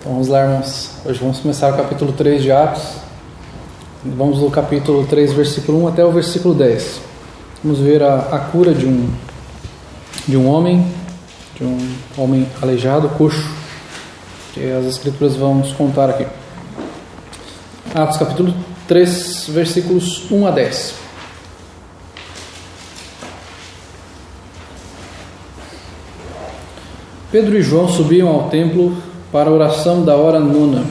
Então vamos lá, irmãos. Hoje vamos começar o capítulo 3 de Atos. Vamos do capítulo 3, versículo 1 até o versículo 10. Vamos ver a cura de um homem aleijado, coxo, que as escrituras vão nos contar aqui. Atos capítulo 3, versículos 1 a 10. Pedro e João subiam ao templo para a oração da hora nona.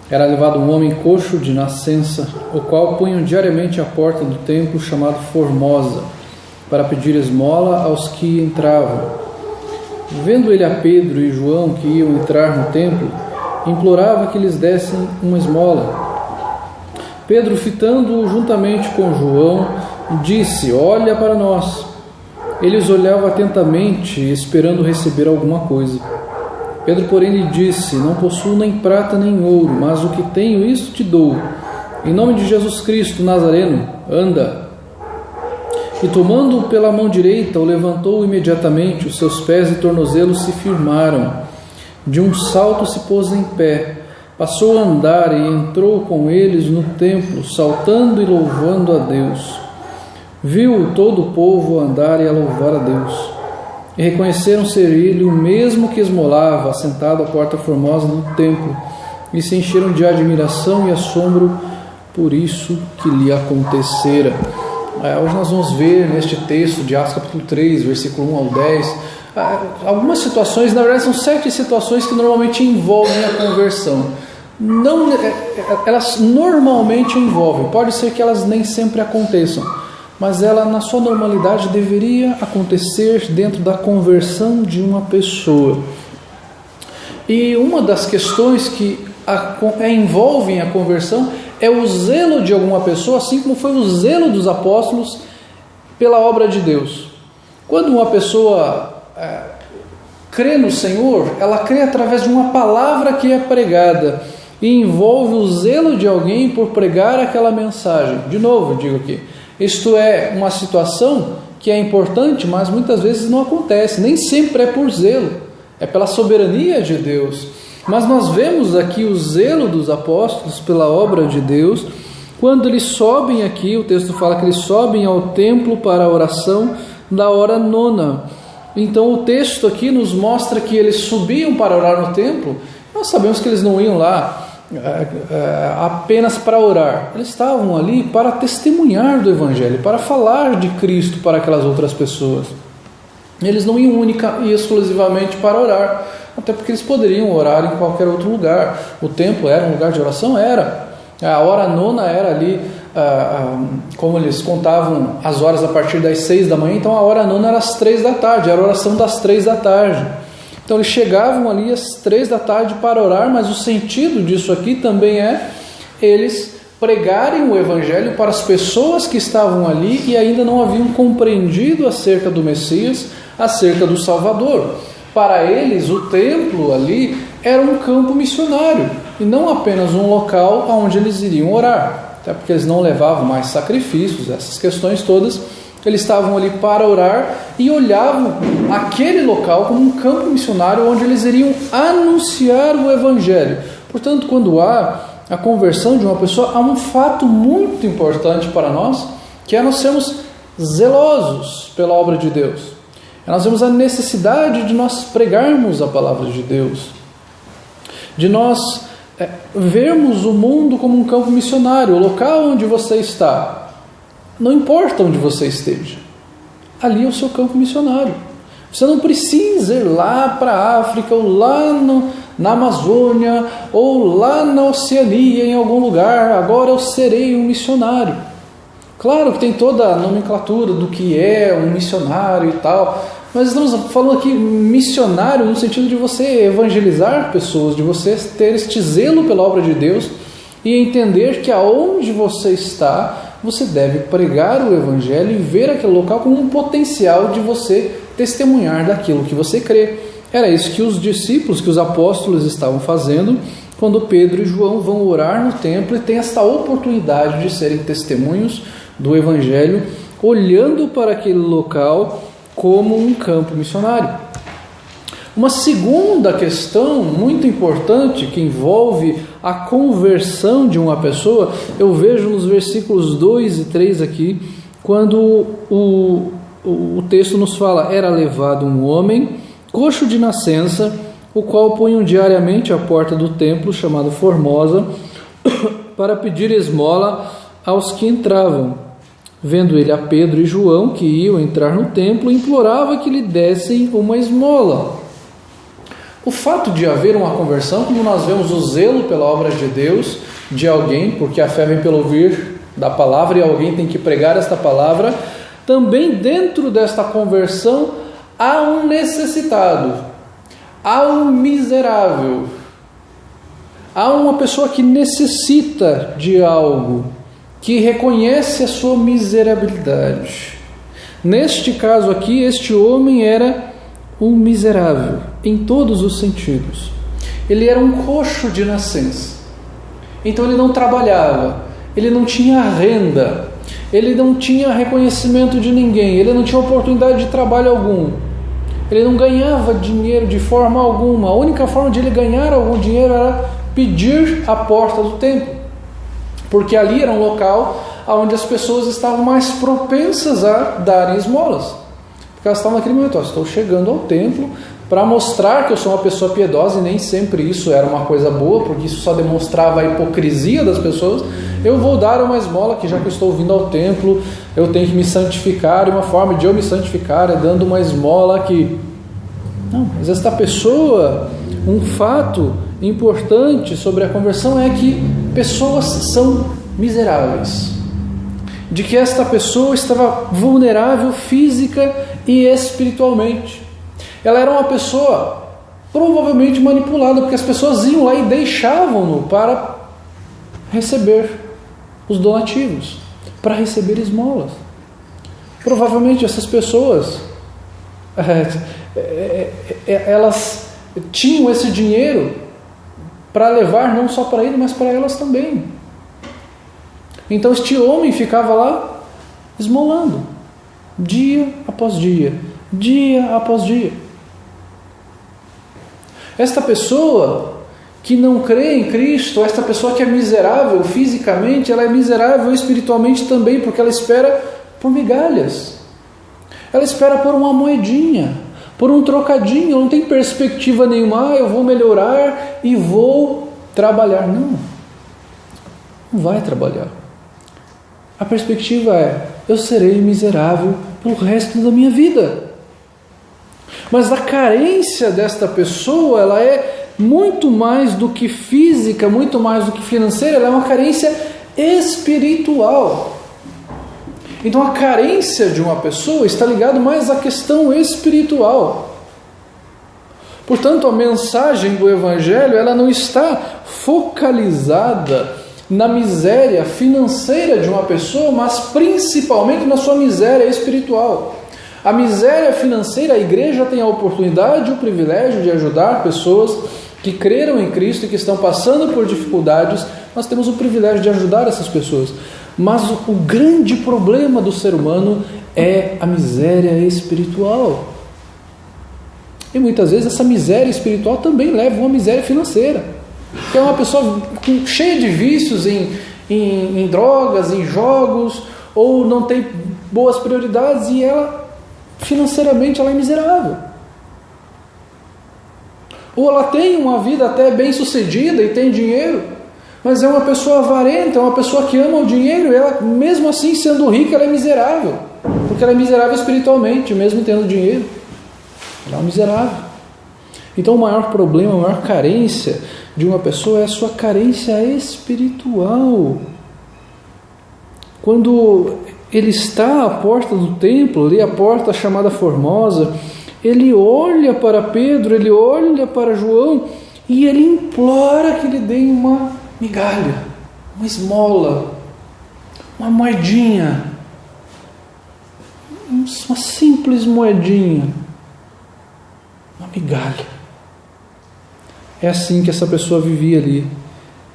Era levado um homem coxo de nascença, o qual punham diariamente à porta do templo chamado Formosa, para pedir esmola aos que entravam. Vendo ele a Pedro e João que iam entrar no templo, implorava que lhes dessem uma esmola. Pedro, fitando-o juntamente com João, disse: "Olha para nós." Ele os olhava atentamente, esperando receber alguma coisa. Pedro, porém, lhe disse: "Não possuo nem prata nem ouro, mas o que tenho, isso te dou. Em nome de Jesus Cristo Nazareno, anda." E tomando-o pela mão direita, o levantou imediatamente, os seus pés e tornozelos se firmaram. De um salto se pôs em pé, passou a andar e entrou com eles no templo, saltando e louvando a Deus. Viu todo o povo andar e a louvar a Deus. E reconheceram ser ele o mesmo que esmolava, assentado à porta formosa do templo, e se encheram de admiração e assombro por isso que lhe acontecera. Hoje nós vamos ver neste texto de Atos capítulo 3, versículo 1 ao 10, algumas situações, na verdade são 7 situações que normalmente envolvem a conversão. Elas normalmente envolvem, pode ser que elas nem sempre aconteçam, mas ela, na sua normalidade, deveria acontecer dentro da conversão de uma pessoa. E uma das questões que envolvem a conversão é o zelo de alguma pessoa, assim como foi o zelo dos apóstolos pela obra de Deus. Quando uma pessoa crê no Senhor, ela crê através de uma palavra que é pregada, e envolve o zelo de alguém por pregar aquela mensagem. De novo, digo aqui, isto é uma situação que é importante, mas muitas vezes não acontece, nem sempre é por zelo, é pela soberania de Deus. Mas nós vemos aqui o zelo dos apóstolos pela obra de Deus, quando eles sobem aqui, o texto fala que eles sobem ao templo para a oração da hora nona. Então o texto aqui nos mostra que eles subiam para orar no templo. Nós sabemos que eles não iam lá apenas para orar, eles estavam ali para testemunhar do Evangelho, para falar de Cristo para aquelas outras pessoas. Eles não iam única e exclusivamente para orar, até porque eles poderiam orar em qualquer outro lugar. O templo era um lugar de oração? Era. A hora nona era ali, como eles contavam as horas a partir das 6 da manhã, então a hora nona era às 3 da tarde, era a oração das 3 da tarde. Então eles chegavam ali às 3 da tarde para orar, mas o sentido disso aqui também é eles pregarem o Evangelho para as pessoas que estavam ali e ainda não haviam compreendido acerca do Messias, acerca do Salvador. Para eles, o templo ali era um campo missionário e não apenas um local onde eles iriam orar, até porque eles não levavam mais sacrifícios, essas questões todas. Eles estavam ali para orar e olhavam aquele local como um campo missionário onde eles iriam anunciar o Evangelho. Portanto, quando há a conversão de uma pessoa, há um fato muito importante para nós, que é nós sermos zelosos pela obra de Deus. Nós vemos a necessidade de nós pregarmos a palavra de Deus, de nós vermos o mundo como um campo missionário, o local onde você está. Não importa onde você esteja, ali é o seu campo missionário. Você não precisa ir lá para a África, ou lá na Amazônia, ou lá na Oceania, em algum lugar. Agora eu serei um missionário. Claro que tem toda a nomenclatura do que é um missionário e tal, mas estamos falando aqui missionário no sentido de você evangelizar pessoas, de você ter este zelo pela obra de Deus e entender que aonde você está, você deve pregar o Evangelho e ver aquele local como um potencial de você testemunhar daquilo que você crê. Era isso que os discípulos, que os apóstolos estavam fazendo quando Pedro e João vão orar no templo e têm esta oportunidade de serem testemunhos do Evangelho, olhando para aquele local como um campo missionário. Uma segunda questão muito importante que envolve a conversão de uma pessoa, eu vejo nos versículos 2 e 3 aqui, quando o texto nos fala: era levado um homem coxo de nascença, o qual punham diariamente à porta do templo, chamado Formosa, para pedir esmola aos que entravam. Vendo ele a Pedro e João, que iam entrar no templo, implorava que lhe dessem uma esmola. O fato de haver uma conversão, como nós vemos o zelo pela obra de Deus, de alguém, porque a fé vem pelo ouvir da palavra e alguém tem que pregar esta palavra, também dentro desta conversão há um necessitado, há um miserável, há uma pessoa que necessita de algo, que reconhece a sua miserabilidade. Neste caso aqui, este homem era um miserável, em todos os sentidos. Ele era um coxo de nascença. Então ele não trabalhava, ele não tinha renda, ele não tinha reconhecimento de ninguém, ele não tinha oportunidade de trabalho algum. Ele não ganhava dinheiro de forma alguma. A única forma de ele ganhar algum dinheiro era pedir à porta do templo, porque ali era um local onde as pessoas estavam mais propensas a darem esmolas, porque elas estavam naquele momento: estou chegando ao templo para mostrar que eu sou uma pessoa piedosa, e nem sempre isso era uma coisa boa, porque isso só demonstrava a hipocrisia das pessoas. Eu vou dar uma esmola, que já que eu estou vindo ao templo, eu tenho que me santificar, e uma forma de eu me santificar é dando uma esmola aqui. Não, mas esta pessoa, um fato importante sobre a conversão é que pessoas são miseráveis, de que esta pessoa estava vulnerável física e espiritualmente. Ela era uma pessoa provavelmente manipulada, porque as pessoas iam lá e deixavam-no para receber os donativos, para receber esmolas. Provavelmente essas pessoas elas tinham esse dinheiro para levar não só para ele, mas para elas também. Então este homem ficava lá esmolando, dia após dia, dia após dia. Esta pessoa que não crê em Cristo, esta pessoa que é miserável fisicamente, ela é miserável espiritualmente também, porque ela espera por migalhas, ela espera por uma moedinha, por um trocadinho, não tem perspectiva nenhuma. Eu vou melhorar e vou trabalhar. Não vai trabalhar. A perspectiva é: eu serei miserável pelo resto da minha vida. Mas a carência desta pessoa, ela é muito mais do que física, muito mais do que financeira, ela é uma carência espiritual. Então a carência de uma pessoa está ligada mais à questão espiritual. Portanto, a mensagem do Evangelho, ela não está focalizada na miséria financeira de uma pessoa, mas principalmente na sua miséria espiritual. A miséria financeira, a igreja tem a oportunidade e o privilégio de ajudar pessoas que creram em Cristo e que estão passando por dificuldades. Nós temos o privilégio de ajudar essas pessoas. Mas o grande problema do ser humano é a miséria espiritual. E muitas vezes essa miséria espiritual também leva a uma miséria financeira. Que é uma pessoa cheia de vícios em drogas, em jogos, ou não tem boas prioridades, e ela financeiramente ela é miserável. Ou ela tem uma vida até bem sucedida e tem dinheiro, mas é uma pessoa avarenta, é uma pessoa que ama o dinheiro, e ela, mesmo assim sendo rica, ela é miserável, porque ela é miserável espiritualmente, mesmo tendo dinheiro. Ela é uma miserável. Então o maior problema, a maior carência de uma pessoa é a sua carência espiritual. Quando ele está à porta do templo, ali a porta chamada Formosa, ele olha para Pedro, ele olha para João e ele implora que lhe deem uma migalha, uma esmola, uma moedinha, uma simples moedinha, uma migalha. É assim que essa pessoa vivia ali,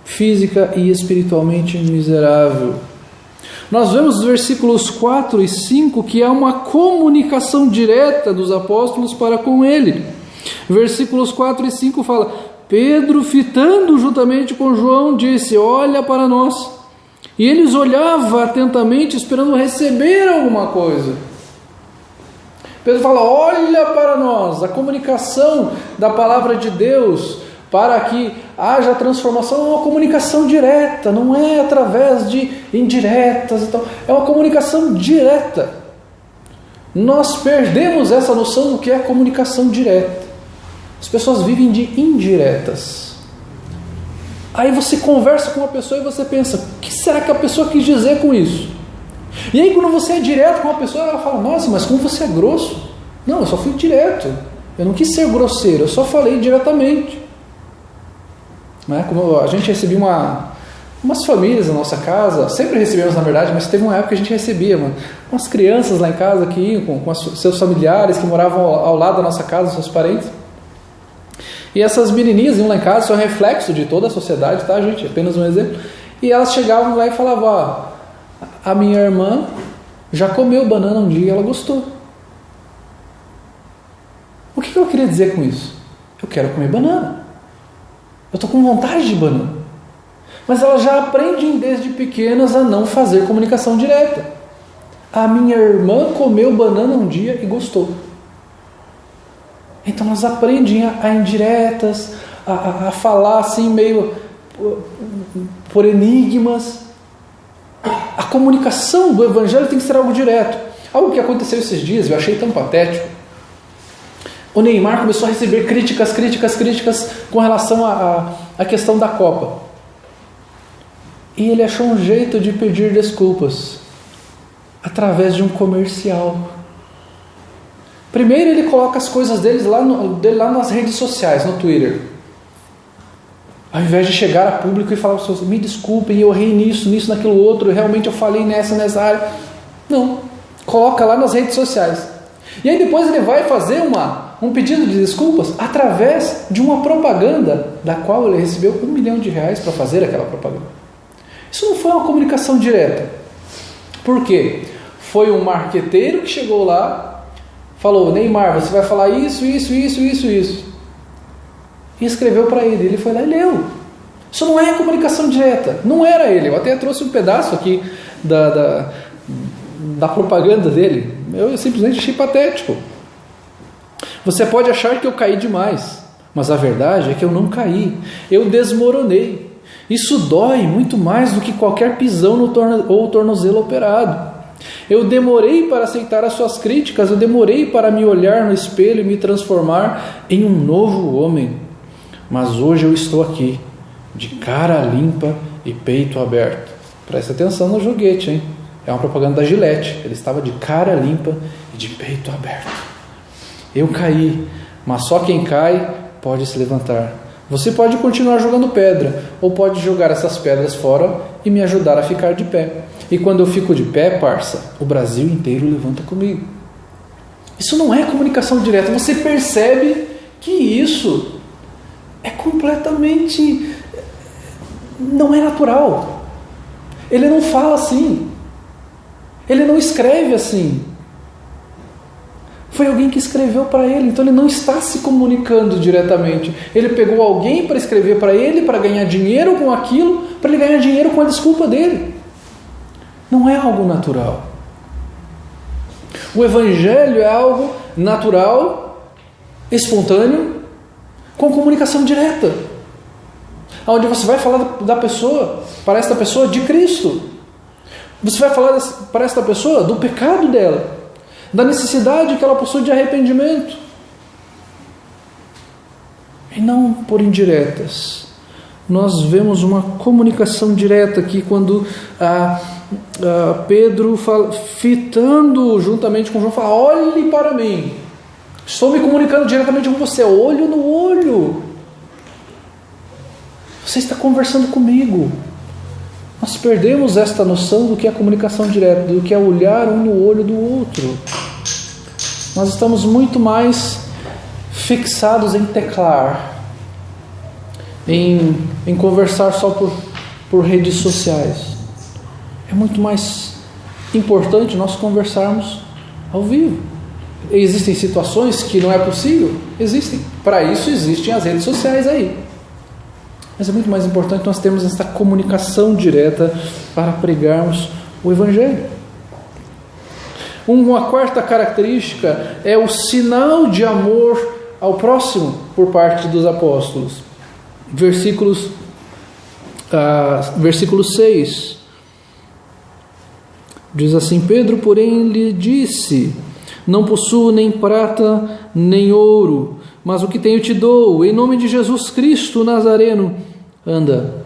física e espiritualmente miserável. Nós vemos nos versículos 4 e 5 que há uma comunicação direta dos apóstolos para com ele. Versículos 4 e 5 fala: Pedro, fitando juntamente com João, disse: olha para nós. E eles olhavam atentamente, esperando receber alguma coisa. Pedro fala: olha para nós. A comunicação da palavra de Deus para que haja transformação é uma comunicação direta, não é através de indiretas e tal. É uma comunicação direta. Nós perdemos essa noção do que é comunicação direta. As pessoas vivem de indiretas. Aí você conversa com uma pessoa e você pensa: o que será que a pessoa quis dizer com isso? E aí quando você é direto com uma pessoa, ela fala: nossa, mas como você é grosso? Não, eu só fui direto. Eu não quis ser grosseiro, eu só falei diretamente. Né? Como a gente recebia umas famílias na nossa casa, sempre recebemos na verdade, mas teve uma época que a gente recebia umas crianças lá em casa que iam com seus familiares que moravam ao lado da nossa casa, seus parentes. E essas menininhas iam lá em casa, isso é um reflexo de toda a sociedade, tá, gente? Apenas um exemplo. E elas chegavam lá e falavam: a minha irmã já comeu banana um dia e ela gostou. O que eu queria dizer com isso? Eu quero comer banana. Eu estou com vontade de banana. Mas elas já aprendem desde pequenas a não fazer comunicação direta. A minha irmã comeu banana um dia e gostou. Então elas aprendem a indiretas, a falar assim meio por enigmas. A comunicação do Evangelho tem que ser algo direto. Algo que aconteceu esses dias, eu achei tão patético. O Neymar começou a receber críticas com relação à questão da Copa. E ele achou um jeito de pedir desculpas através de um comercial. Primeiro ele coloca as coisas dele lá nas redes sociais, no Twitter. Ao invés de chegar a público e falar: me desculpem, eu errei nisso, naquilo outro, realmente eu falei nessa área. Não, coloca lá nas redes sociais. E aí depois ele vai fazer um pedido de desculpas através de uma propaganda da qual ele recebeu R$1 milhão para fazer aquela propaganda. Isso não foi uma comunicação direta. Por quê? Foi um marqueteiro que chegou lá, falou: Neymar, você vai falar isso. E escreveu para ele. Ele foi lá e leu. Isso não é comunicação direta. Não era ele. Eu até trouxe um pedaço aqui da propaganda dele. Eu simplesmente achei patético. Você pode achar que eu caí demais, mas a verdade é que eu não caí. Eu desmoronei. Isso dói muito mais do que qualquer pisão ou tornozelo operado. Eu demorei para aceitar as suas críticas, eu demorei para me olhar no espelho e me transformar em um novo homem. Mas hoje eu estou aqui, de cara limpa e peito aberto. Presta atenção no joguete, hein? É uma propaganda da Gillette. Ele estava de cara limpa e de peito aberto. Eu caí, mas só quem cai pode se levantar. Você pode continuar jogando pedra, ou pode jogar essas pedras fora e me ajudar a ficar de pé. E quando eu fico de pé, parça, o Brasil inteiro levanta comigo. Isso não é comunicação direta. Você percebe que isso é completamente... não é natural. Ele não fala assim. Ele não escreve assim. Foi alguém que escreveu para ele, então ele não está se comunicando diretamente. Ele pegou alguém para escrever para ele, para ganhar dinheiro com aquilo, para ele ganhar dinheiro com a desculpa dele. Não é algo natural. O Evangelho é algo natural, espontâneo, com comunicação direta. Onde você vai falar da pessoa, para esta pessoa, de Cristo. Você vai falar para esta pessoa do pecado dela, da necessidade que ela possui de arrependimento. E não por indiretas. Nós vemos uma comunicação direta aqui quando Pedro, fitando juntamente com João, fala: olhe para mim. Estou me comunicando diretamente com você, olho no olho. Você está conversando comigo. Nós perdemos esta noção do que é comunicação direta, do que é olhar um no olho do outro. Nós estamos muito mais fixados em teclar, em conversar só por redes sociais. É muito mais importante nós conversarmos ao vivo. Existem situações que não é possível? Existem. Para isso existem as redes sociais aí. Mas é muito mais importante nós termos essa comunicação direta para pregarmos o Evangelho. Uma quarta característica é o sinal de amor ao próximo por parte dos apóstolos. Versículo 6 diz assim: Pedro, porém, lhe disse: não possuo nem prata nem ouro, mas o que tenho te dou. Em nome de Jesus Cristo Nazareno, anda.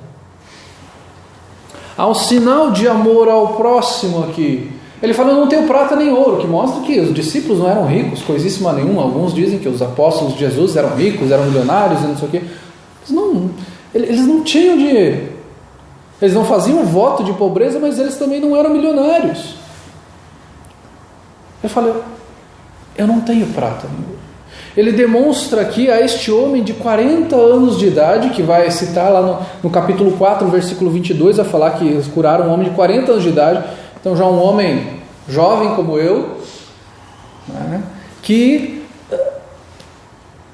Há um sinal de amor ao próximo aqui. Ele fala: eu não tenho prata nem ouro, que mostra que os discípulos não eram ricos, coisíssima nenhuma. Alguns dizem que os apóstolos de Jesus eram ricos, eram milionários e não sei o quê. Eles não tinham dinheiro. Eles não faziam voto de pobreza, mas eles também não eram milionários. Ele fala: eu não tenho prata nem ouro. Ele demonstra aqui a este homem de 40 anos de idade, que vai citar lá no capítulo 4, versículo 22, vai falar que eles curaram um homem de 40 anos de idade. Então já um homem jovem como eu, né, que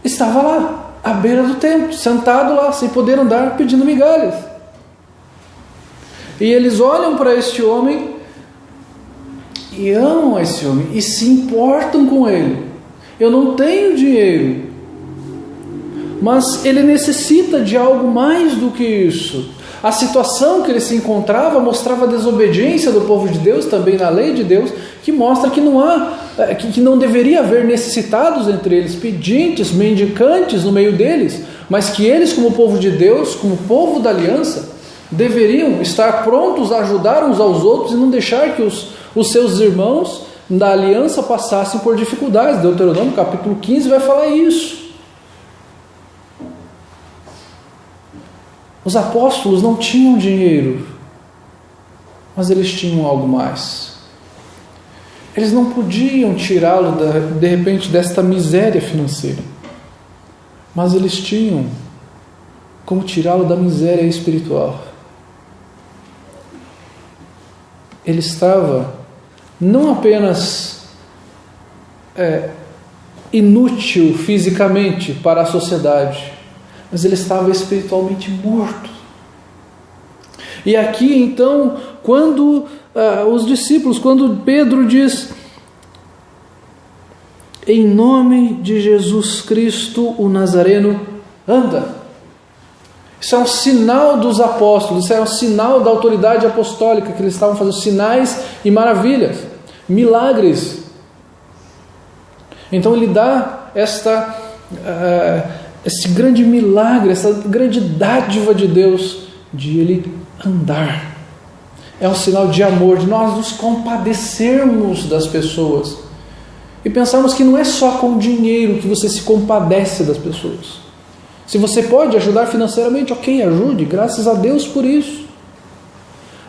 estava lá, à beira do templo, sentado lá, sem poder andar, pedindo migalhas. E eles olham para este homem e amam esse homem e se importam com ele. Eu não tenho dinheiro, mas ele necessita de algo mais do que isso. A situação que ele se encontrava mostrava a desobediência do povo de Deus, também na lei de Deus, que mostra que não deveria haver necessitados entre eles, pedintes, mendicantes no meio deles, mas que eles, como povo de Deus, como povo da aliança, deveriam estar prontos a ajudar uns aos outros e não deixar que os seus irmãos da aliança passassem por dificuldades. Deuteronômio capítulo 15 vai falar isso. Os apóstolos não tinham dinheiro, mas eles tinham algo mais. Eles não podiam tirá-lo de repente desta miséria financeira, mas eles tinham como tirá-lo da miséria espiritual. Ele estava não apenas inútil fisicamente para a sociedade, mas ele estava espiritualmente morto. E aqui então, quando os discípulos, quando Pedro diz: em nome de Jesus Cristo o Nazareno, anda. Isso é um sinal dos apóstolos, isso é um sinal da autoridade apostólica, que eles estavam fazendo sinais e maravilhas, milagres. Então ele dá esse grande milagre, essa grande dádiva de Deus, de ele andar. É um sinal de amor, de nós nos compadecermos das pessoas. E pensarmos que não é só com dinheiro que você se compadece das pessoas. Se você pode ajudar financeiramente, ok, ajude, graças a Deus por isso.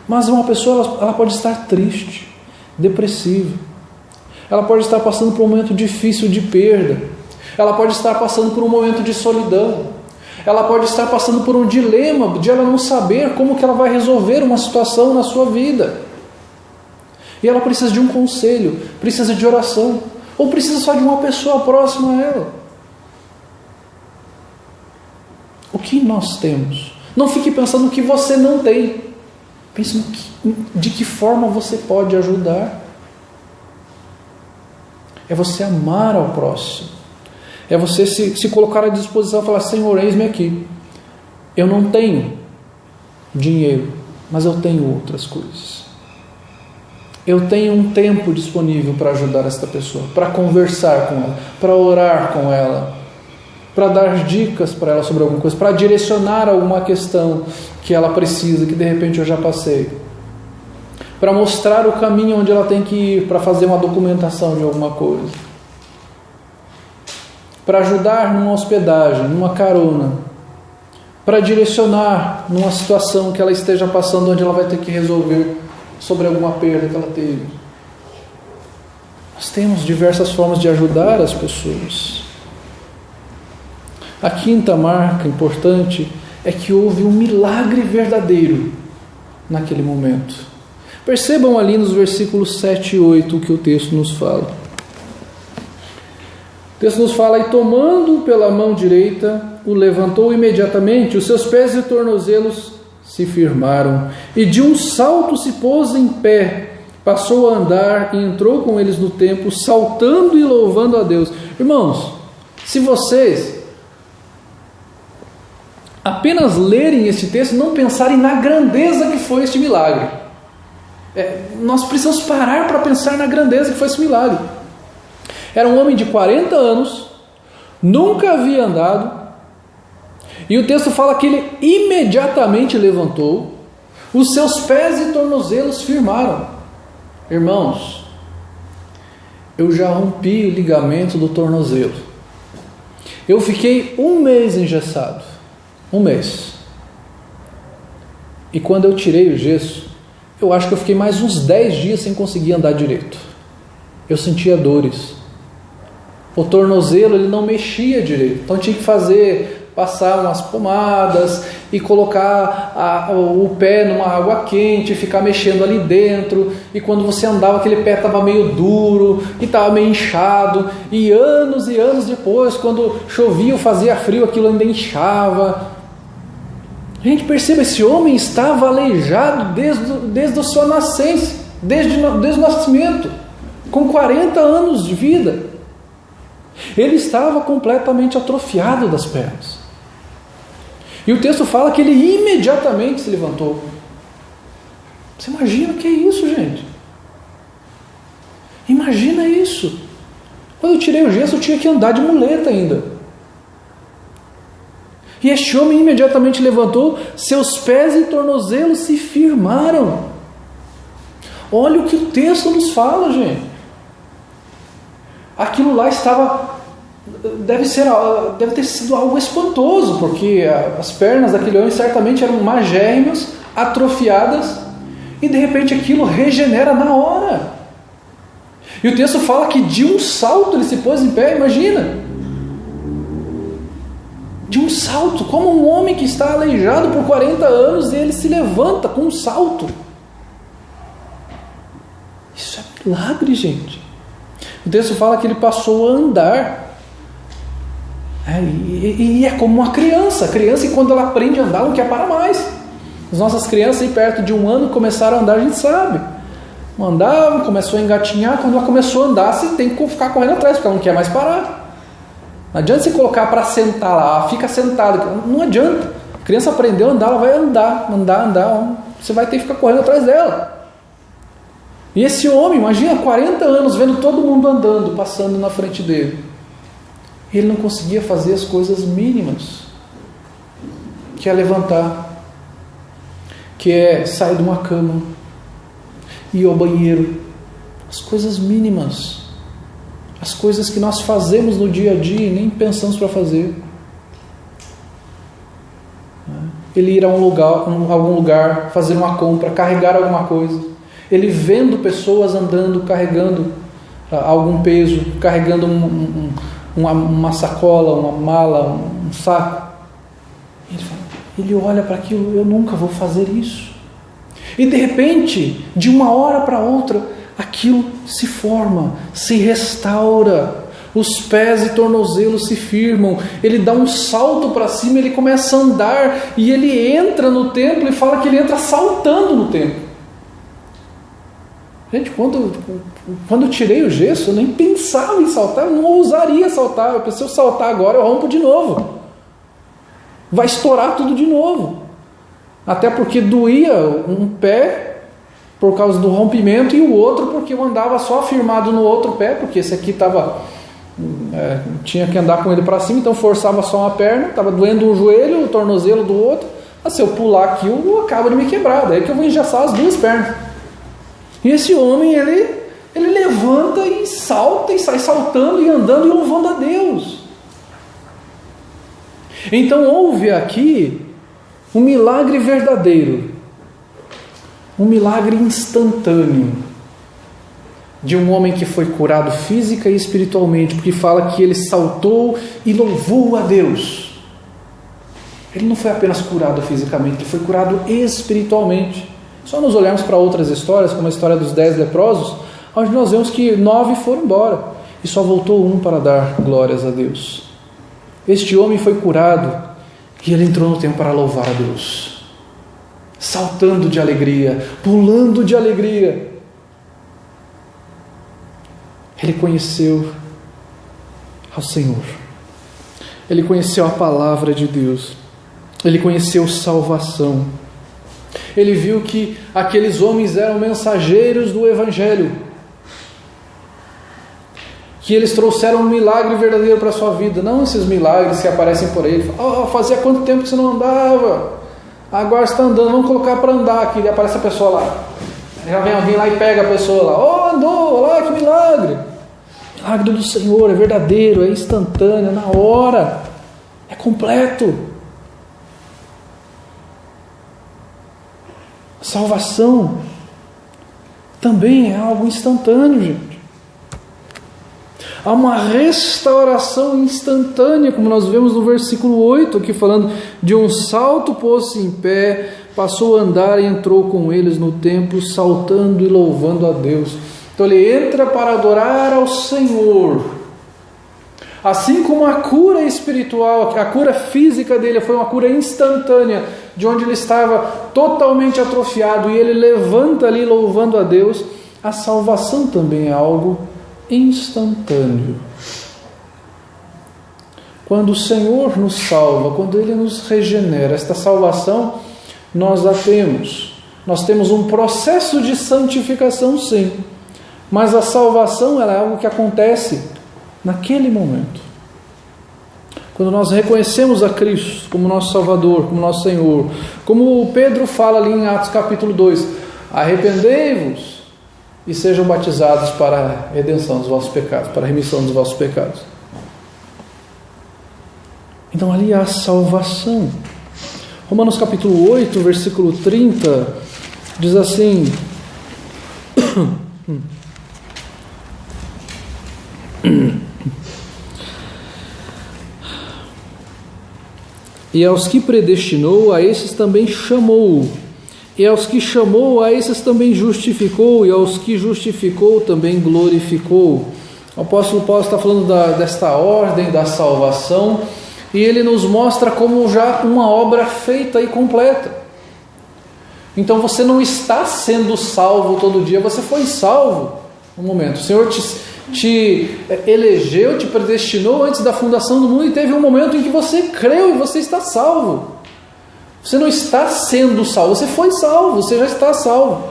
Mas uma pessoa ela pode estar triste, depressiva. Ela pode estar passando por um momento difícil de perda. Ela pode estar passando por um momento de solidão. Ela pode estar passando por um dilema de ela não saber como que ela vai resolver uma situação na sua vida. E ela precisa de um conselho, precisa de oração, ou precisa só de uma pessoa próxima a ela. O que nós temos? Não fique pensando no que você não tem. Pense de que forma você pode ajudar. É você amar ao próximo. É você se colocar à disposição e falar: Senhor, eis-me aqui. Eu não tenho dinheiro, mas eu tenho outras coisas. Eu tenho um tempo disponível para ajudar esta pessoa, para conversar com ela, para orar com ela, para dar dicas para ela sobre alguma coisa, para direcionar alguma questão que ela precisa, que de repente eu já passei, para mostrar o caminho onde ela tem que ir, para fazer uma documentação de alguma coisa, para ajudar numa hospedagem, numa carona, para direcionar numa situação que ela esteja passando, onde ela vai ter que resolver sobre alguma perda que ela teve. Nós temos diversas formas de ajudar as pessoas. A quinta marca importante é que houve um milagre verdadeiro naquele momento. Percebam ali nos versículos 7 e 8 o que o texto nos fala. O texto nos fala: e tomando pela mão direita, o levantou imediatamente, os seus pés e tornozelos se firmaram, e de um salto se pôs em pé, passou a andar e entrou com eles no templo, saltando e louvando a Deus. Irmãos, se vocês apenas lerem este texto, não pensarem na grandeza que foi este milagre, nós precisamos parar para pensar na grandeza que foi esse milagre. Era um homem de 40 anos, nunca havia andado, e o texto fala que ele imediatamente levantou, os seus pés e tornozelos firmaram. Irmãos, eu já rompi o ligamento do tornozelo. Eu fiquei 1 mês engessado. 1 mês. E quando eu tirei o gesso, eu acho que eu fiquei mais uns 10 dias sem conseguir andar direito. Eu sentia dores. O tornozelo, ele não mexia direito. Então eu tinha que passar umas pomadas e colocar o pé numa água quente, ficar mexendo ali dentro, e quando você andava aquele pé estava meio duro e estava meio inchado, e anos depois, quando chovia ou fazia frio, aquilo ainda inchava. Gente, perceba, esse homem estava aleijado desde a sua nascença, desde o nascimento, com 40 anos de vida. Ele estava completamente atrofiado das pernas. E o texto fala que ele imediatamente se levantou. Você imagina o que é isso, gente? Imagina isso. Quando eu tirei o gesso, eu tinha que andar de muleta ainda. E este homem imediatamente levantou, seus pés e tornozelos se firmaram. Olha o que o texto nos fala, gente. Aquilo lá deve ter sido algo espantoso, porque as pernas daquele homem certamente eram magérrimas, atrofiadas, e de repente aquilo regenera na hora. E o texto fala que de um salto ele se pôs em pé. Imagina, de um salto, como um homem que está aleijado por 40 anos, e ele se levanta com um salto. Isso é milagre, gente. O texto fala que ele passou a andar. E é como uma criança. A criança, e quando ela aprende a andar, não quer parar mais. As nossas crianças aí perto de 1 ano começaram a andar, a gente sabe. Andavam, começou a engatinhar. Quando ela começou a andar, você tem que ficar correndo atrás, porque ela não quer mais parar. Não adianta você colocar para sentar lá, fica sentado. Não adianta. A criança aprendeu a andar, ela vai andar. Você vai ter que ficar correndo atrás dela. E esse homem, imagina, 40 anos, vendo todo mundo andando, passando na frente dele. Ele não conseguia fazer as coisas mínimas, que é levantar, que é sair de uma cama, ir ao banheiro. As coisas mínimas, as coisas que nós fazemos no dia a dia e nem pensamos para fazer. Ele ir a algum lugar, fazer uma compra, carregar alguma coisa. Ele vendo pessoas andando, carregando algum peso, carregando uma sacola, uma mala, um saco. Ele olha para aquilo: eu nunca vou fazer isso. E de repente, de uma hora para outra, aquilo se forma, se restaura. Os pés e tornozelos se firmam. Ele dá um salto para cima, ele começa a andar, e ele entra no templo, e fala que ele entra saltando no templo. Gente, quando eu tirei o gesso, eu nem pensava em saltar, eu não ousaria saltar. Eu pensei, se eu saltar agora, eu rompo de novo. Vai estourar tudo de novo. Até porque doía um pé por causa do rompimento, e o outro porque eu andava só firmado no outro pé, porque esse aqui tinha que andar com ele para cima, então forçava só uma perna, estava doendo um joelho, o tornozelo do outro. Mas se eu pular aqui, eu acabo de me quebrar, daí que eu vou engessar as 2 pernas. E esse homem, ele levanta e salta, e sai saltando e andando e louvando a Deus. Então houve aqui um milagre verdadeiro, um milagre instantâneo, de um homem que foi curado física e espiritualmente, porque fala que ele saltou e louvou a Deus. Ele não foi apenas curado fisicamente, ele foi curado espiritualmente. Só nos olharmos para outras histórias, como a história dos 10 leprosos, onde nós vemos que 9 foram embora. e só voltou um para dar glórias a Deus. Este homem foi curado e ele entrou no templo para louvar a Deus, saltando de alegria, pulando de alegria. Ele conheceu ao Senhor, ele conheceu a palavra de Deus, ele conheceu salvação, ele viu que aqueles homens eram mensageiros do Evangelho, que eles trouxeram um milagre verdadeiro para a sua vida, não esses milagres que aparecem por aí. Fazia quanto tempo que você não andava? Agora você está andando, vamos colocar para andar aqui. E aparece a pessoa lá. Já vem alguém lá e pega a pessoa lá. Andou, olha lá que milagre. Milagre do Senhor, é verdadeiro, é instantâneo, é na hora, é completo. Salvação também é algo instantâneo, gente. Há uma restauração instantânea, como nós vemos no versículo 8, aqui falando: de um salto pôs-se em pé, passou a andar e entrou com eles no templo, saltando e louvando a Deus. Então ele entra para adorar ao Senhor. Assim como a cura espiritual, a cura física dele foi uma cura instantânea, de onde ele estava totalmente atrofiado, e ele levanta ali louvando a Deus, a salvação também é algo instantâneo. Quando o Senhor nos salva, quando Ele nos regenera, esta salvação nós a temos. Nós temos um processo de santificação, sim, mas a salvação ela é algo que acontece naquele momento. Quando nós reconhecemos a Cristo como nosso Salvador, como nosso Senhor, como Pedro fala ali em Atos capítulo 2, arrependei-vos e sejam batizados para a redenção dos vossos pecados, para a remissão dos vossos pecados. Então ali há salvação. Romanos capítulo 8, versículo 30, diz assim: e aos que predestinou, a esses também chamou. E aos que chamou, a esses também justificou, e aos que justificou também glorificou. O apóstolo Paulo está falando desta ordem da salvação, e ele nos mostra como já uma obra feita e completa. Então você não está sendo salvo todo dia, você foi salvo no momento. O Senhor te elegeu, te predestinou antes da fundação do mundo, e teve um momento em que você creu e você está salvo. Você não está sendo salvo, você foi salvo, você já está salvo.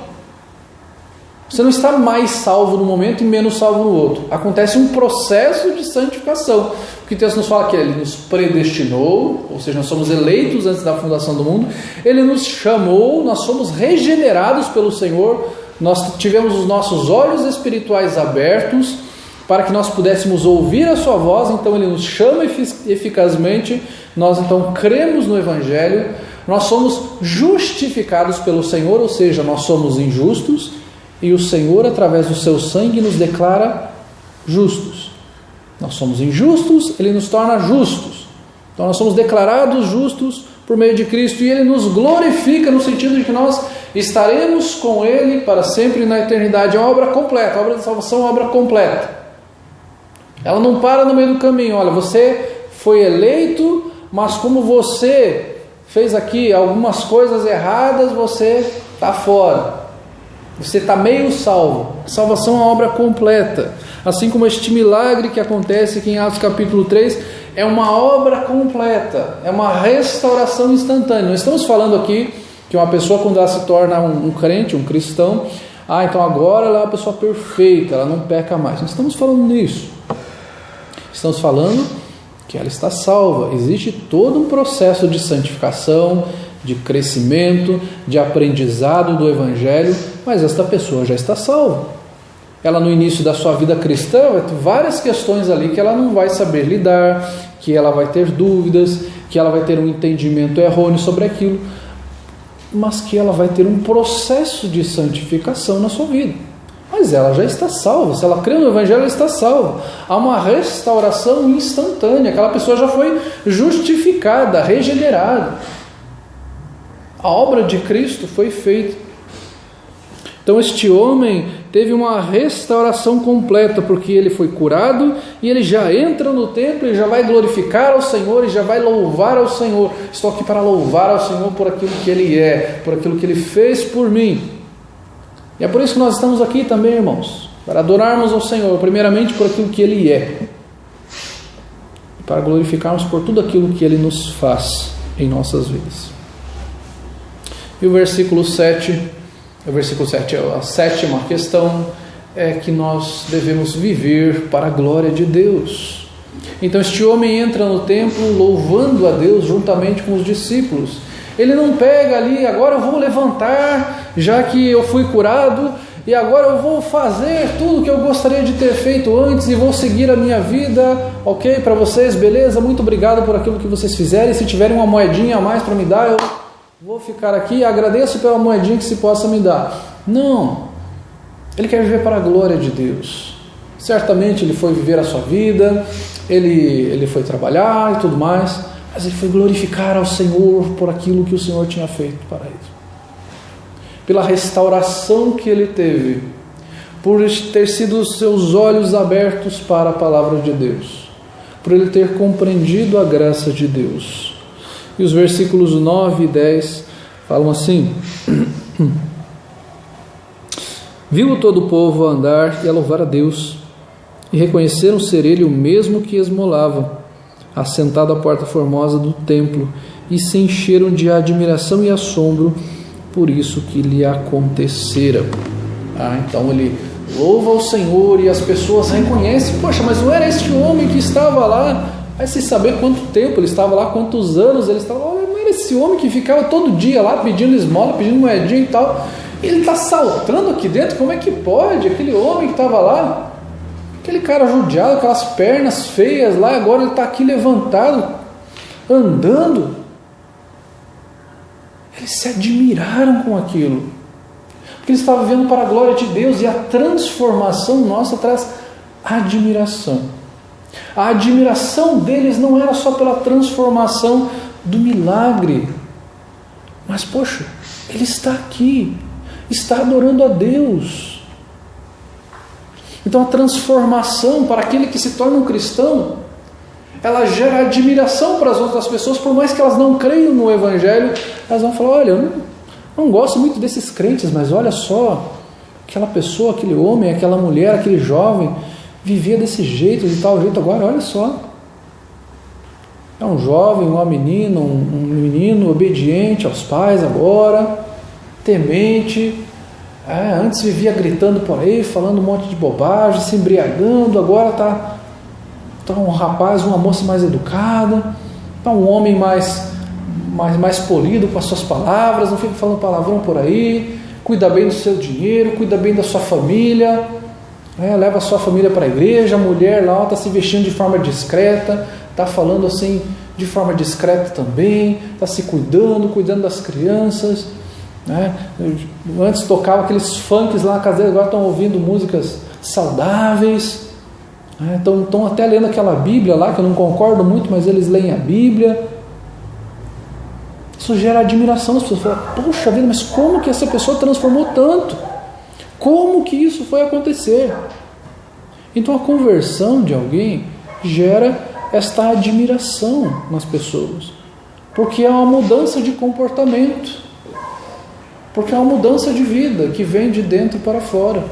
Você não está mais salvo no momento e menos salvo no outro. Acontece um processo de santificação. O que o texto nos fala aqui, Ele nos predestinou, ou seja, nós somos eleitos antes da fundação do mundo. Ele nos chamou, nós somos regenerados pelo Senhor. Nós tivemos os nossos olhos espirituais abertos para que nós pudéssemos ouvir a sua voz. Então Ele nos chama eficazmente. Nós então cremos no Evangelho. Nós somos justificados pelo Senhor, ou seja, nós somos injustos, e o Senhor, através do seu sangue, nos declara justos. Nós somos injustos, Ele nos torna justos. Então nós somos declarados justos por meio de Cristo, e Ele nos glorifica no sentido de que nós estaremos com Ele para sempre na eternidade. É uma obra completa, a obra da salvação é uma obra completa. Ela não para no meio do caminho. Olha, você foi eleito, mas como você fez aqui algumas coisas erradas, você está fora. Você está meio salvo. A salvação é uma obra completa. Assim como este milagre que acontece aqui em Atos capítulo 3, é uma obra completa. É uma restauração instantânea. Nós estamos falando aqui que uma pessoa, quando ela se torna um crente, um cristão, então agora ela é uma pessoa perfeita, ela não peca mais. Não estamos falando nisso. Estamos falando que ela está salva. Existe todo um processo de santificação, de crescimento, de aprendizado do Evangelho, mas esta pessoa já está salva. Ela, no início da sua vida cristã, vai ter várias questões ali que ela não vai saber lidar, que ela vai ter dúvidas, que ela vai ter um entendimento errôneo sobre aquilo, mas que ela vai ter um processo de santificação na sua vida. Mas ela já está salva. Se ela crê no Evangelho, ela está salva. Há uma restauração instantânea. Aquela pessoa já foi justificada, regenerada. A obra de Cristo foi feita. Então este homem teve uma restauração completa, porque ele foi curado e ele já entra no templo e já vai glorificar ao Senhor e já vai louvar ao Senhor. Estou aqui para louvar ao Senhor por aquilo que Ele é, por aquilo que Ele fez por mim. E é por isso que nós estamos aqui também, irmãos, para adorarmos ao Senhor, primeiramente por aquilo que Ele é, e para glorificarmos por tudo aquilo que Ele nos faz em nossas vidas. E o versículo 7, a sétima questão é que nós devemos viver para a glória de Deus. Então este homem entra no templo louvando a Deus juntamente com os discípulos. Ele não pega ali, agora eu vou levantar, já que eu fui curado, e agora eu vou fazer tudo que eu gostaria de ter feito antes e vou seguir a minha vida, ok, para vocês, beleza, muito obrigado por aquilo que vocês fizeram, e se tiverem uma moedinha a mais para me dar, eu vou ficar aqui, agradeço pela moedinha que se possa me dar. Não, ele quer viver para a glória de Deus. Certamente ele foi viver a sua vida, ele foi trabalhar e tudo mais, mas ele foi glorificar ao Senhor por aquilo que o Senhor tinha feito para ele. Pela restauração que ele teve, por ter sido os seus olhos abertos para a palavra de Deus, por ele ter compreendido a graça de Deus. E os versículos 9 e 10 falam assim: viu todo o povo a andar e a louvar a Deus, e reconheceram ser ele o mesmo que esmolava, assentado à porta formosa do templo, e se encheram de admiração e assombro por isso que lhe acontecera. Então ele louva o Senhor e as pessoas reconhecem: poxa, mas não era este homem que estava lá? Aí sem saber quanto tempo ele estava lá, quantos anos ele estava lá. Olha, não era esse homem que ficava todo dia lá pedindo esmola, pedindo moedinha e tal. Ele está saltando aqui dentro, como é que pode? Aquele homem que estava lá, aquele cara judiado, aquelas pernas feias lá, agora ele está aqui levantado, andando. Eles se admiraram com aquilo, porque eles estavam vivendo para a glória de Deus, e a transformação nossa traz admiração. A admiração deles não era só pela transformação do milagre, mas poxa, ele está aqui, está adorando a Deus. Então a transformação para aquele que se torna um cristão, ela gera admiração para as outras pessoas, por mais que elas não creiam no Evangelho. Elas vão falar: olha, eu não gosto muito desses crentes, mas olha só, aquela pessoa, aquele homem, aquela mulher, aquele jovem, vivia desse jeito, de tal jeito, agora olha só, é um jovem, uma menina, um menino obediente aos pais agora, temente, antes vivia gritando por aí, falando um monte de bobagem, se embriagando, agora está um rapaz, uma moça mais educada, está um homem mais polido com as suas palavras, não fica falando palavrão por aí, cuida bem do seu dinheiro, cuida bem da sua família, leva a sua família para a igreja, a mulher lá está se vestindo de forma discreta, está falando assim de forma discreta também, está se cuidando das crianças, Antes tocava aqueles funks lá na casa dele, agora estão ouvindo músicas saudáveis, estão até lendo aquela Bíblia lá, que eu não concordo muito, mas eles leem a Bíblia. Isso gera admiração, as pessoas falam: poxa vida, mas como que essa pessoa transformou tanto? Como que isso foi acontecer? Então a conversão de alguém gera esta admiração nas pessoas, porque é uma mudança de comportamento, porque é uma mudança de vida que vem de dentro para fora.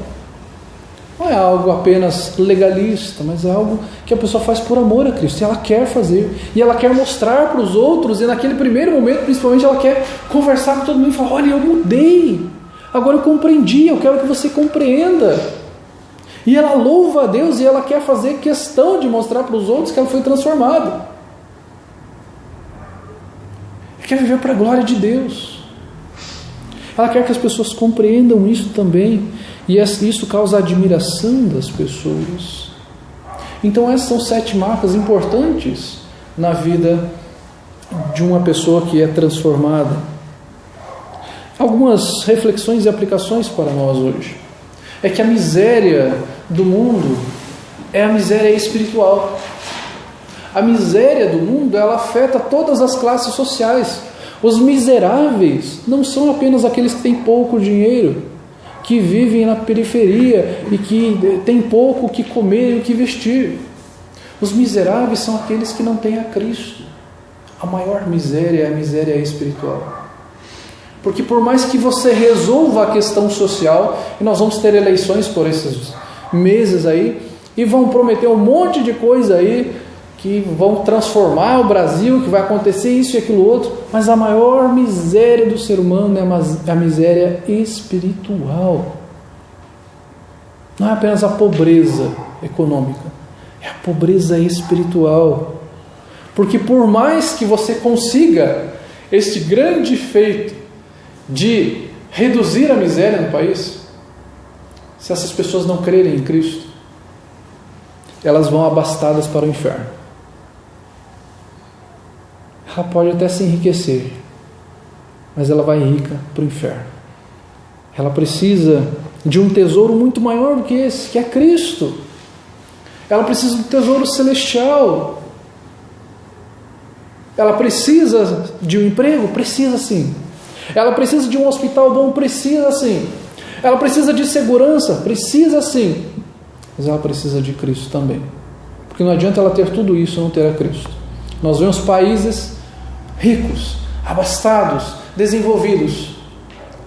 Não é algo apenas legalista, mas é algo que a pessoa faz por amor a Cristo, e ela quer fazer, e ela quer mostrar para os outros, e naquele primeiro momento principalmente ela quer conversar com todo mundo e falar: olha, eu mudei, agora eu compreendi, eu quero que você compreenda. E ela louva a Deus, e ela quer fazer questão de mostrar para os outros que ela foi transformada. Ela quer viver para a glória de Deus. Ela quer que as pessoas compreendam isso também, e isso causa admiração das pessoas. Então essas são 7 marcas importantes na vida de uma pessoa que é transformada. Algumas reflexões e aplicações para nós hoje. É que a miséria do mundo é a miséria espiritual. A miséria do mundo, ela afeta todas as classes sociais. Os miseráveis não são apenas aqueles que têm pouco dinheiro, que vivem na periferia e que têm pouco o que comer e o que vestir. Os miseráveis são aqueles que não têm a Cristo. A maior miséria é a miséria espiritual. Porque por mais que você resolva a questão social, e nós vamos ter eleições por esses meses aí, e vão prometer um monte de coisa aí, que vão transformar o Brasil, que vai acontecer isso e aquilo outro, mas a maior miséria do ser humano é a miséria espiritual. Não é apenas a pobreza econômica, é a pobreza espiritual. Porque por mais que você consiga este grande feito de reduzir a miséria no país, se essas pessoas não crerem em Cristo, elas vão abastadas para o inferno. Ela pode até se enriquecer, mas ela vai rica para o inferno. Ela precisa de um tesouro muito maior do que esse, que é Cristo. Ela precisa de um tesouro celestial. Ela precisa de um emprego? Precisa sim. Ela precisa de um hospital bom? Precisa sim. Ela precisa de segurança? Precisa sim. Mas ela precisa de Cristo também. Porque não adianta ela ter tudo isso e não ter a Cristo. Nós vemos países ricos, abastados, desenvolvidos,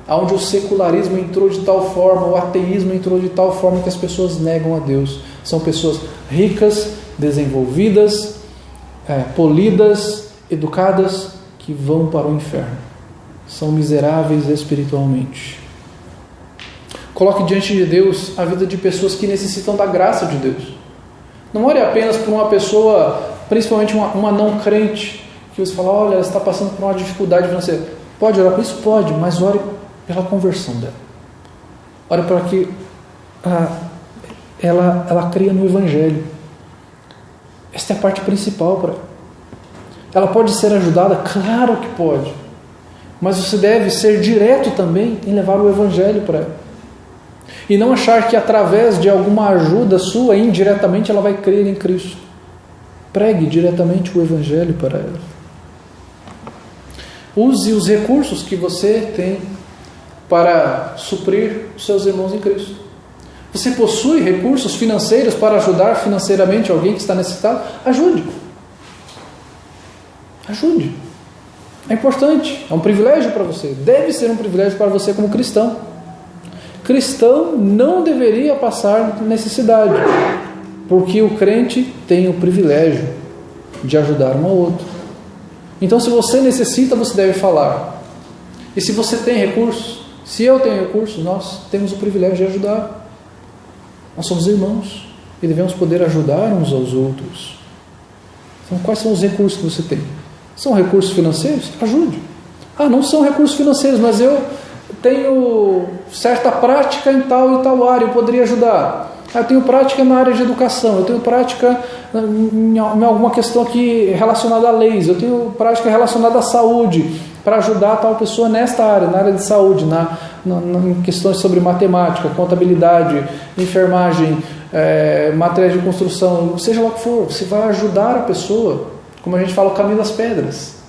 onde o secularismo entrou de tal forma, o ateísmo entrou de tal forma que as pessoas negam a Deus. São pessoas ricas, desenvolvidas, polidas, educadas, que vão para o inferno. São miseráveis espiritualmente. Coloque diante de Deus a vida de pessoas que necessitam da graça de Deus. Não ore apenas por uma pessoa, principalmente uma não crente, que você fala, olha, ela está passando por uma dificuldade financeira. Pode orar por isso? Pode, mas ore pela conversão dela. Ore para que ela creia no Evangelho. Esta é a parte principal para ela. Ela pode ser ajudada? Claro que pode. Mas você deve ser direto também em levar o Evangelho para ela. E não achar que através de alguma ajuda sua, indiretamente, ela vai crer em Cristo. Pregue diretamente o Evangelho para ela. Use os recursos que você tem para suprir os seus irmãos em Cristo. Você possui recursos financeiros para ajudar financeiramente alguém que está necessitado? Ajude. Ajude. É importante, é um privilégio para você. Deve ser um privilégio para você como cristão. Cristão não deveria passar necessidade, porque o crente tem o privilégio de ajudar um ao outro. Então, se você necessita, você deve falar. E se você tem recursos, se eu tenho recursos, nós temos o privilégio de ajudar. Nós somos irmãos e devemos poder ajudar uns aos outros. Então, quais são os recursos que você tem? São recursos financeiros? Ajude. Não são recursos financeiros, mas eu tenho certa prática em tal e tal área, eu poderia ajudar. Eu tenho prática na área de educação, eu tenho prática em alguma questão aqui relacionada a leis, eu tenho prática relacionada à saúde, para ajudar tal pessoa nesta área, na área de saúde, em questões sobre matemática, contabilidade, enfermagem, matéria de construção, seja lá o que for, você vai ajudar a pessoa, como a gente fala, o caminho das pedras.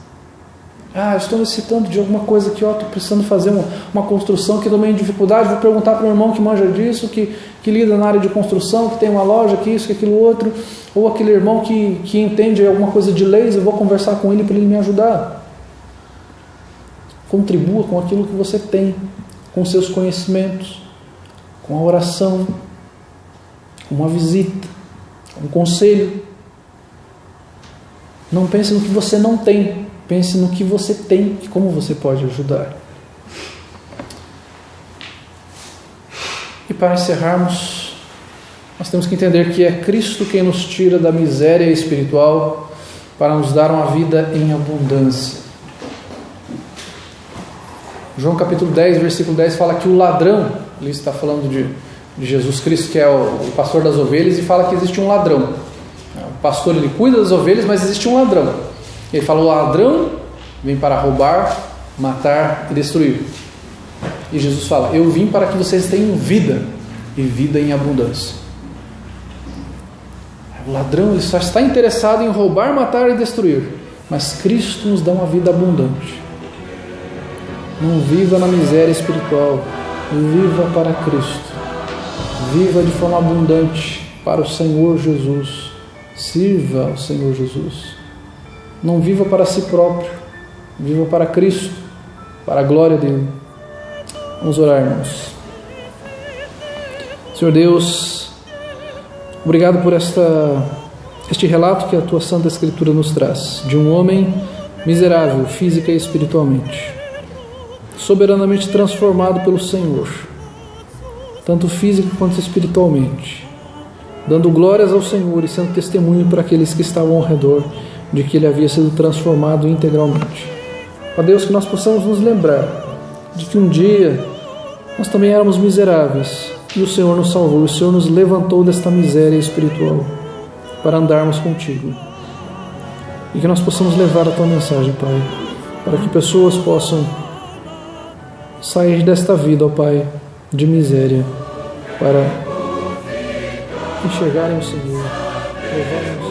Eu estou necessitando de alguma coisa aqui, estou precisando fazer uma construção que eu estou meio em dificuldade, vou perguntar para o irmão que manja disso, que lida na área de construção, que tem uma loja, que isso, que aquilo outro, ou aquele irmão que entende alguma coisa de leis, eu vou conversar com ele para ele me ajudar. Contribua com aquilo que você tem, com seus conhecimentos, com a oração, com uma visita, com um conselho. Não pense no que você não tem, pense no que você tem e como você pode ajudar. E para encerrarmos, nós temos que entender que é Cristo quem nos tira da miséria espiritual para nos dar uma vida em abundância. João capítulo 10, versículo 10 fala que o ladrão, ele está falando de Jesus Cristo, que é o pastor das ovelhas, e fala que existe um ladrão. O pastor, ele cuida das ovelhas, mas existe um ladrão. Ele fala, o ladrão vem para roubar, matar e destruir. E Jesus fala, eu vim para que vocês tenham vida, e vida em abundância. O ladrão, ele só está interessado em roubar, matar e destruir, mas Cristo nos dá uma vida abundante. Não viva na miséria espiritual, viva para Cristo, viva de forma abundante para o Senhor Jesus, sirva ao Senhor Jesus. Não viva para si próprio, viva para Cristo, para a glória dele. Vamos orar, irmãos. Senhor Deus, obrigado por este relato que a Tua Santa Escritura nos traz, de um homem miserável, física e espiritualmente, soberanamente transformado pelo Senhor, tanto física quanto espiritualmente, dando glórias ao Senhor e sendo testemunho para aqueles que estavam ao redor de que ele havia sido transformado integralmente. Ó Deus, que nós possamos nos lembrar de que um dia nós também éramos miseráveis e o Senhor nos salvou, o Senhor nos levantou desta miséria espiritual para andarmos contigo. E que nós possamos levar a Tua mensagem, Pai, para que pessoas possam sair desta vida, ó Pai, de miséria, para enxergarem o Senhor, levarem o Senhor.